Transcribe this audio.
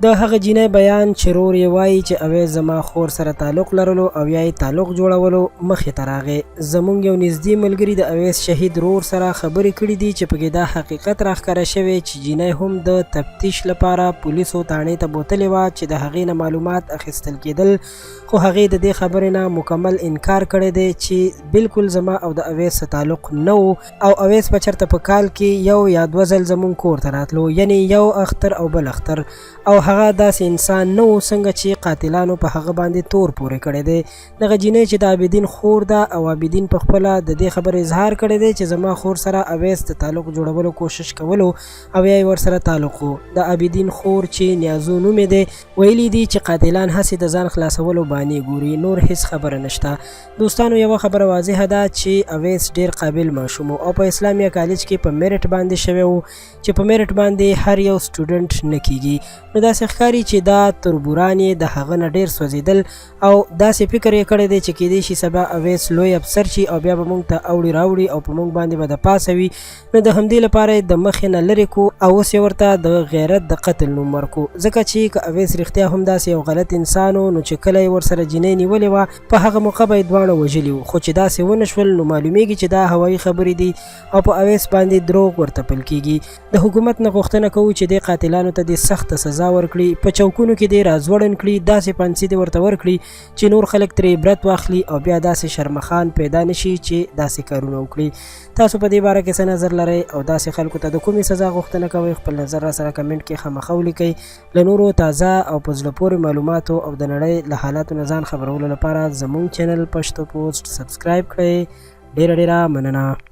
د هغه جینۍ بیان چې رور یې وایي چې اویس زما خور سره تعلق لرلو او یا یې تعلق جوړولو مخې ته راغی. زمونږ یو نږدې ملګري د اویس شهید رور سره خبرې کړي دي چې پکې دا حقیقت راښکاره شوی چې جینۍ هم د تفتیش لپاره پولیسو تاڼې ته بوتلې وه چې د هغې نه معلومات اخیستل کېدل، خو هغې د دې خبرې نه مکمل انکار کړی دی چې بالکل زما او د اویس تعلق نه و او اویس به چېرته په کال کې یو یا دوه ځل زمونږ کور ته راتلو، یعنې یو اختر او بل اختر، او هغه داسې انسان نه و څنګه چې قاتلانو په هغه باندې تور پورې کړی دی. دغه جینۍ چې د عابدین خور ده او عابدین په خپله د دې خبرې اظهار کړی دی چې زما خور سره اویس د تعلق جوړولو کوشش کولو او یا یې ورسره تعلق و. د عابدین خور چې نیازو نوم یې دی ویلي دي چې قاتلان هسې د ځان خلاصولو بانې ګوري، نور هیڅ خبره نشته. دوستانو یوه خبره واضحه ده چې اویس ډیر قابل ماشوم او په اسلامیه کالج کې په میرټ باندې شوی و چې په میرټ باندې هر یو سټوډنټ نه کیږي. نو داسې ښکاري چې دا تربوران یې د هغه نه ډېر سوځېدل او داسې فکر یې کړی دی چې کیدای شي سبا اویس لوی افسر شي او بیا به موږ ته اوړي راوړي او په موږ باندې به د پاسه وي. نو د همدې لپاره یې د مخې نه لرې کو او اوس یې ورته د غیرت د قتل نوم ورکو، ځکه چې که اویس رښتیا هم داسې یو غلط انسان و نو چې کله یې ورسره جینۍ نیولې وه په هغه موقع به یې دواړه وژلي وو، خو چې داسې ونه شول نو معلومیږي چې دا هوایي خبرې دي او په اویس باندې دروغ ورتپل کیږي. د حکومت نه غوښتنه کوو چې دې قاتلانو ته دې سخته سزا ورکړي، په چوکونو کې دې راځوړن کړي، داسې پانسي دې ورته ورکړي چې نور خلک ترې عبرت واخلي او بیا داسې شرمخان پیدا نشي چې داسې کارونه وکړي. تاسو په دې باره کې څه نظر لرئ او داسې خلکو ته د کومې سزا غوښتنه کوئ؟ خپل نظر را سره کمنټ کې خامخا ولیکئ. له نورو تازه او په زړه پورې معلوماتو او د نړۍ له حالاتو نه ځان خبرولو لپاره زموږ چینل پښتو پوسټ سبسکرایب کړئ. ډیره مننه.